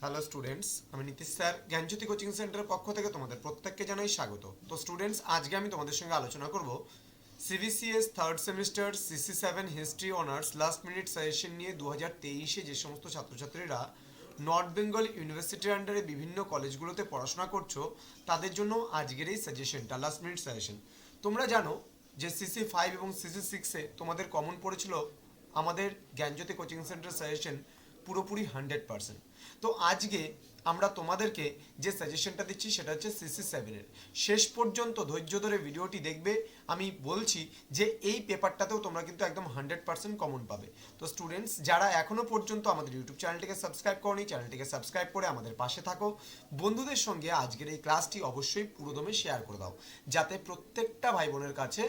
Hello students, আমি Nitish sir জ্ঞানজ্যোতি coaching সেন্টারের পক্ষ থেকে তোমাদের প্রত্যেককে জানাই স্বাগত। তো স্টুডেন্টস, আজকে আমি তোমাদের সঙ্গে আলোচনা করব CBCS third semester CC7 history honours last minute suggestion নিয়ে 2023-এ যে সমস্ত ছাত্রছাত্রীরা নর্থ বেঙ্গল ইউনিভার্সিটির আন্ডারে বিভিন্ন কলেজগুলোতে পড়াশোনা করছো তাদের জন্য আজকের এই সাজেশনটা লাস্ট মিনিট সাজেশন। তোমরা জানো যে CC5 এবং CC6-এ তোমাদের কমন পড়েছিল আমাদের জ্ঞানজ্যোতি কোচিং সেন্টার সাজেশন পুরোপুরি 100%। তো আজকে আমরা তোমাদেরকে যে সাজেশনটা দিচ্ছি সেটা হচ্ছে CC7-এর। শেষ পর্যন্ত ধৈর্য ধরে ভিডিওটি দেখবে। আমি বলছি যে এই পেপারটাতেও তোমরা কিন্তু একদম 100% কমন পাবে। তো স্টুডেন্টস, যারা এখনও পর্যন্ত আমাদের ইউটিউব চ্যানেলটিকে সাবস্ক্রাইব করনি, চ্যানেলটিকে সাবস্ক্রাইব করে আমাদের পাশে থাকো। বন্ধুদের সঙ্গে আজকের এই ক্লাসটি অবশ্যই পুরোদমে শেয়ার করে দাও, যাতে প্রত্যেকটা ভাই বোনের কাছে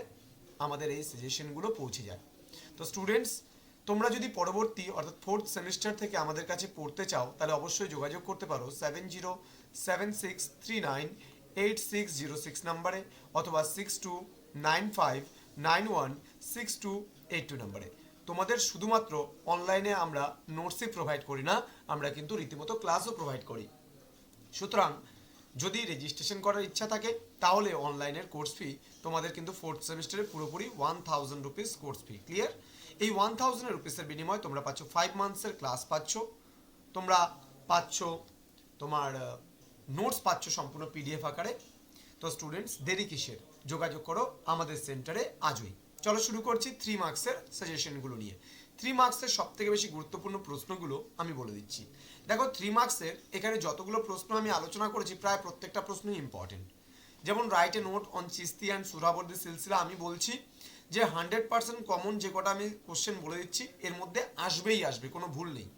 আমাদের এই সাজেশনগুলো পৌঁছে যায়। তো স্টুডেন্টস, তোমরা যদি পরবর্তী অর্থাৎ ফোর্থ সেমিস্টার থেকে আমাদের কাছে পড়তে চাও তাহলে অবশ্যই যোগাযোগ করতে পারো 7076398606 নাম্বারে অথবা 6295916282 নাম্বারে। তোমাদের শুধুমাত্র অনলাইনে আমরা নোটসই প্রোভাইড করি না, আমরা কিন্তু রীতিমতো ক্লাসও প্রোভাইড করি। সুতরাং যদি রেজিস্ট্রেশন করার ইচ্ছা থাকে তাহলে অনলাইনের কোর্স ফি তোমাদের কিন্তু ফোর্থ সেমিস্টারে পুরোপুরি 1000 রুপিস কোর্স ফি। ক্লিয়ার? এই 1000 রুপিসের বিনিময়ে তোমরা পাচ্ছ 5 মান্থসের ক্লাস পাচ্ছ, তোমরা পাচ্ছ তোমার নোটস পাচ্ছ সম্পূর্ণ PDF আকারে। তো স্টুডেন্টস, দেরি কিসের? যোগাযোগ করো আমাদের সেন্টারে আজই। চলো শুরু করছি 3 মার্কসের সাজেশনগুলো নিয়ে। 3 মার্কসের সব থেকে বেশি গুরুত্বপূর্ণ প্রশ্নগুলো আমি বলে দিচ্ছি। দেখো, 3 মার্কসের এখানে যতগুলো প্রশ্ন আমি আলোচনা করেছি প্রায় প্রত্যেকটা প্রশ্নই ইম্পর্টেন্ট। যেমন write a note on Chishti and Suhrawardi silsila, আমি বলছি যে 100% কমন যে কটা আমি কোশ্চেন বলে দিচ্ছি এর মধ্যে আসবেই আসবে, কোনো ভুল নেই।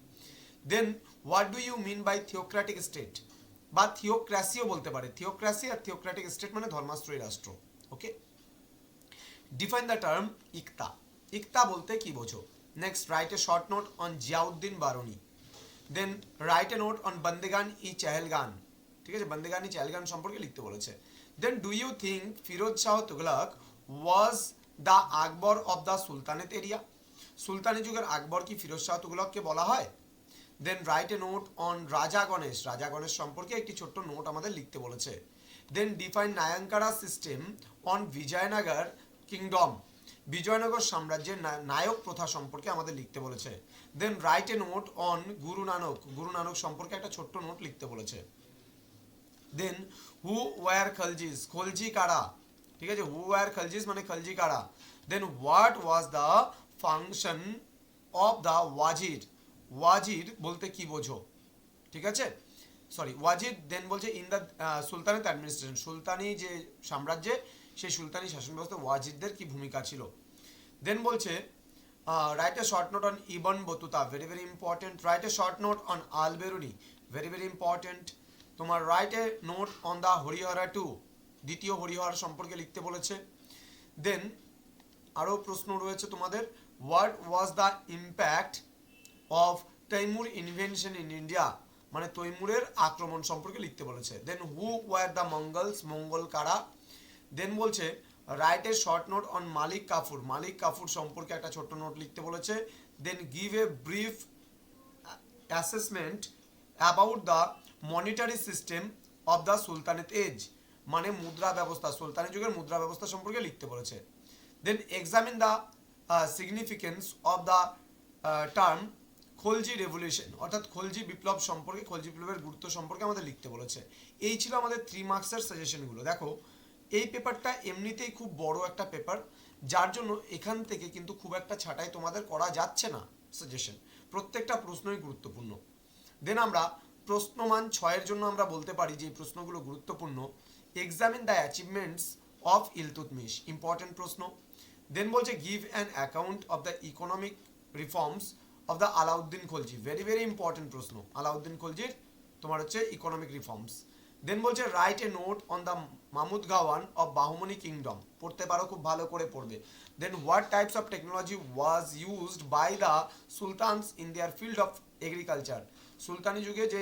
Then what do you mean by theocratic state, বা থিওক্রাসিও বলতে পারে। থিওক্রাসি আর থিওক্রেটিক স্টেট মানে ধর্মাশ্রয়ী রাষ্ট্র। Okay, define the term iqta. Iqta বলতে কি বোঝো? Next, write a short note on Ziauddin Barani. Then write a note on Bandagan i Chahalgan. ঠিক আছে, বন্দেগান ই চেহেলগান সম্পর্কে লিখতে বলেছে। Then do you think Firoz Shah Tughlaq was the Akbar of the sultanate era? সুলতানি যুগের আকবর কি ফিরোজ শাহ তুগলককে বলা হয়? Then write a note on Raja Ganesh. রাজা গণেশ সম্পর্কে একটি ছোট্ট নোট আমাদের লিখতে বলেছে। Then define Nayankara system on Vijayanagar kingdom. Vijayanagar সাম্রাজ্যের নায়ক প্রথা সম্পর্কে আমাদের লিখতে বলেছে। Then write a note on Guru Nanak. Guru Nanak সম্পর্কে একটা ছোট্ট নোট লিখতে বলেছে। Then who war খলজিস। খলজি কারা? ঠিক আছে, হু ওয়ার খলজিস মানে খলজি কারা। Then what was the function of the wazir. Wazir বলতে কি বোঝো? ঠিক আছে, সরি, ওয়াজির। দেন বলছে ইন দ্য সুলতানেট অ্যাডমিনিস্ট্রেশন। সুলতানি যে সাম্রাজ্যে সেই সুলতানি শাসন ব্যবস্থা ওয়াজিরদের কি ভূমিকা ছিল। দেন বলছে write a short note on Ibn Battuta, very very important. Write a short note on Al Biruni, very very important. তোমার write a note on the Harihara two, দ্বিতীয় হরিহর সম্পর্কে লিখতে বলেছে। দেন আরও প্রশ্ন রয়েছে তোমাদের, what was the impact of Timur invasion in India, মানে তৈমুরের আক্রমণ সম্পর্কে লিখতে বলেছে। Then who were the Mongols, Mongol কারা। দেন বলছে write a short note on Malik Kafur. Malik Kafur সম্পর্কে একটা ছোট্ট নোট লিখতে বলেছে। Then give a brief assessment about the monetary system of the sultanate age, মানে মুদ্রা ব্যবস্থা, সুলতানি যুগের মুদ্রা ব্যবস্থা সম্পর্কে লিখতে বলেছে। Then examine the significance of the term Khalji revolution, অর্থাৎ খলজি বিপ্লব সম্পর্কে, খলজি বিপ্লবের গুরুত্ব সম্পর্কে আমাদের লিখতে বলেছে। এই ছিল আমাদের 3 মার্কসের সাজেশনগুলো। দেখো, এই পেপারটা এমনিতেই খুব বড় একটা পেপার, যার জন্য এখান থেকে কিন্তু খুব একটা ছাঁটাই তোমাদের করা যাচ্ছে না। সাজেশন প্রত্যেকটা প্রশ্নই গুরুত্বপূর্ণ। দেন আমরা প্রশ্নমান 6-এর জন্য আমরা বলতে পারি যে এই প্রশ্নগুলো গুরুত্বপূর্ণ। Examine the achievements of Iltutmish, important প্রশ্ন। দেন বলছে give an account of the economic reforms of the Alauddin Khalji, very very important প্রশ্ন। আলাউদ্দিন খলজির তোমার হচ্ছে ইকোনমিক রিফর্মস। দেন বলছে write a note on the Mahmud Gawan of Bahmani kingdom, পড়তে পারো, খুব ভালো করে পড়বে। Then what types of technology was used by the sultans in their field of agriculture. সুলতানি যুগে যে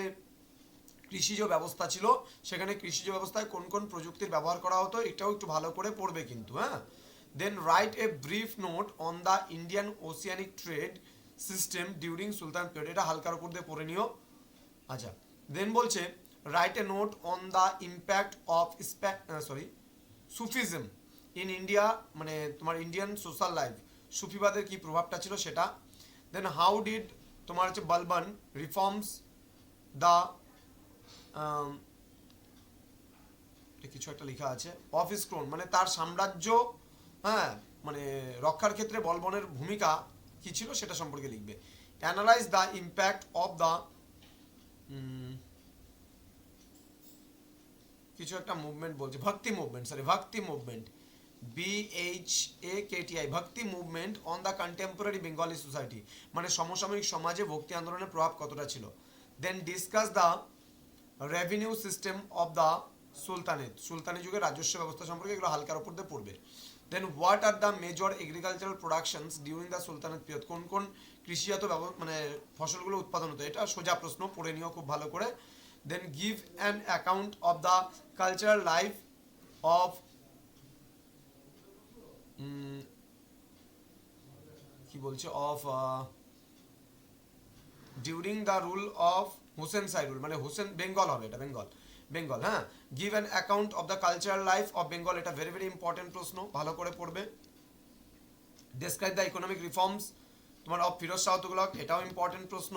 কৃষিজ ব্যবস্থা ছিল সেখানে কৃষিজ ব্যবস্থায় কোন কোন প্রযুক্তির ব্যবহার করা হতো, এটাও একটু ভালো করে পড়বে কিন্তু, হ্যাঁ। Then write a brief note on the Indian oceanic trade system during sultan period, এটা হালকার উপর দিয়ে পড়ে নিও। আচ্ছা, দেন বলছে write a note on the impact of sufism in India, মানে তোমার ইন্ডিয়ান সোশ্যাল লাইফ, সুফিবাদের কি প্রভাবটা ছিল সেটা। দেন হাউ ডিড তোমার হচ্ছে বালবান রিফর্মস দ্য কিছু একটা লেখা আছে অফ ইস ক্রোন, মানে তার সাম্রাজ্য, হ্যাঁ, মানে রক্ষার ক্ষেত্রে বলবনের ভূমিকা কি ছিল সেটা সম্পর্কে লিখবে। Analyse the impact of the কিছু একটা মুভমেন্ট বলছে, Bhakti movement BHAKTI, Bhakti movement on the contemporary Bengali society, মানে সমসাময়িক সমাজে ভক্তি আন্দোলনের প্রভাব কতটা ছিল। Then discuss the revenue system of the সুলতানি যুগের রাজস্ব ব্যবস্থা সম্পর্কে, এগুলো হালকার উপর দিয়ে পড়বে। Then what are the major agricultural productions during the sultanate period, কোন কোন কৃষিজাত মানে ফসলগুলো উৎপাদন হতো, এটা সোজা প্রশ্ন, পড়ে নিও খুব ভালো করে। Then give an account of the cultural life of কি বলছে of during the rule of Hussain সাইরুল, মানে হুসেন, বেঙ্গল হবে এটা, বেঙ্গল, হ্যাঁ। Give an account of the cultural life of Bengal, এটা ভেরি ভেরি ইম্পর্টেন্ট প্রশ্ন, ভালো করে পড়বে। ডেসক্রাইব দ্য ইকোনমিক রিফর্মস তোমার অফ ফিরোজ শাহ তুগলক, এটাও ইম্পর্টেন্ট প্রশ্ন।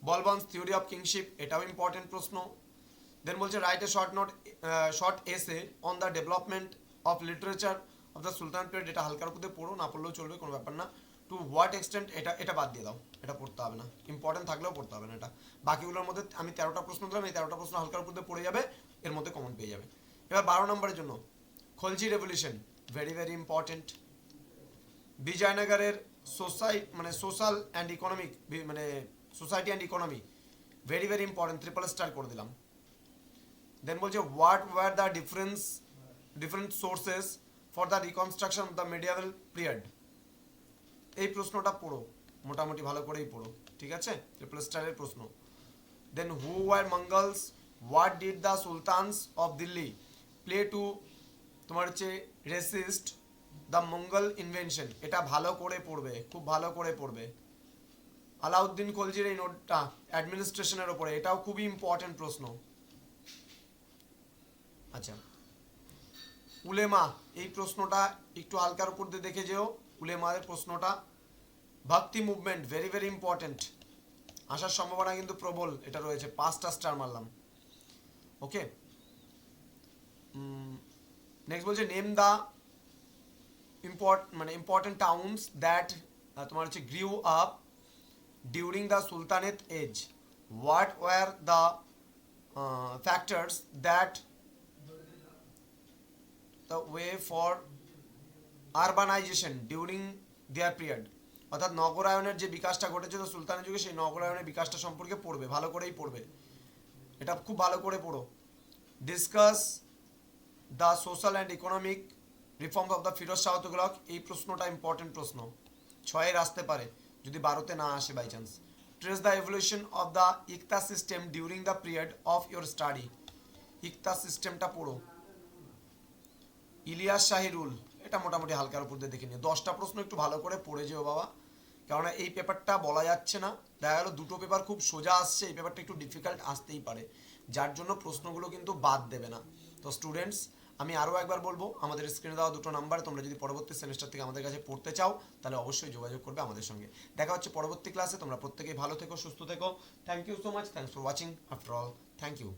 বলবন্স থিওরি অফ কিংশিপ, এটাও ইম্পর্টেন্ট প্রশ্ন। দেন বলছে write a short essay on the development of literature of the Sultan period, এটা হালকার উপর পড়ো, না পড়লেও চলবে, কোনো ব্যাপার না। টু হোয়াট এক্সটেন্ট, এটা বাদ দিয়ে দাও, এটা পড়তে হবে না, ইম্পর্টেন্ট থাকলেও পড়তে হবে না এটা। বাকিগুলোর মধ্যে আমি 13টা প্রশ্ন দিলাম, এই 13টা প্রশ্ন হালকার উপর পড়ে যাবে, এর মধ্যে কমন পেয়ে যাবে। এবার 12 নম্বরের জন্য Khalji revolution, very very important. বিজয়নগরের সোশ্যাল অ্যান্ড ইকোনমিক, মানে society and economy, very very important, triple star করে দিলাম। দেন বলছে what were the different sources for the reconstruction of the medieval period, এই প্রশ্নটা পড়ো, মোটামুটি ভালো করেই পড়ো, ঠিক আছে, ট্রিপল স্টারের প্রশ্ন। Then who were Mongols, what did the sultans of Delhi play to তোমার হচ্ছে রেসিস্ট দ্য মঙ্গল ইনভেনশন, এটা ভালো করে পড়বে, খুব ভালো করে পড়বে। আলাউদ্দিন খলজির এই নোটটা অ্যাডমিনিস্ট্রেশনের ওপরে, এটাও খুবই ইম্পর্টেন্ট প্রশ্ন। আচ্ছা, উলেমা, এই প্রশ্নটা একটু হালকার উপর দিয়ে দেখে যেও, উলেমাদের প্রশ্নটা। ভক্তি মুভমেন্ট, ভেরি ভেরি ইম্পর্টেন্ট, আসার সম্ভাবনা কিন্তু প্রবল, এটা রয়েছে, 5টা স্টার মারলাম। ওকে, নেক্সট বলছে name the important towns that তোমার হচ্ছে grew up during the sultanate age, what were the factors that the way for urbanisation during their period, অর্থাৎ নগরায়নের যে বিকাশটা ঘটেছে তো সুলতানের যুগে, সেই নগরায়নের বিকাশটা সম্পর্কে পড়বে, ভালো করেই পড়বে, এটা খুব ভালো করে পড়ো। Discuss the social and economic reforms of the Firoz Shah Tughlaq, এই প্রশ্নটা ইম্পর্টেন্ট প্রশ্ন, 6-এর আসতে পারে যদি 12তে না আসে by chance. Trace the evolution of the iqta system during the period of your study, iqta সিস্টেমটা পড়ো। ইলিয়াস শাহী রুল, এটা মোটামুটি হালকার উপর দিয়ে দেখে নিও, 10টা প্রশ্ন একটু ভালো করে পড়ে যেও বাবা, কেননা এই পেপারটা বলা যাচ্ছে না, দেখা গেল দুটো পেপার খুব সোজা আসছে, এই পেপারটা একটু ডিফিকাল্ট আসতেই পারে, যার জন্য প্রশ্নগুলো কিন্তু বাদ দেবে না। তো স্টুডেন্টস, আমি আরও একবার বলবো, আমাদের স্ক্রিনে দেওয়া দুটো নাম্বার, তোমরা যদি পরবর্তী সেমিস্টার থেকে আমাদের কাছে পড়তে চাও তাহলে অবশ্যই যোগাযোগ করবে আমাদের সঙ্গে। দেখা হচ্ছে পরবর্তী ক্লাসে, তোমরা প্রত্যেকেই ভালো থেকো, সুস্থ থেকো। Thank you so much, thanks for watching, after all thank you.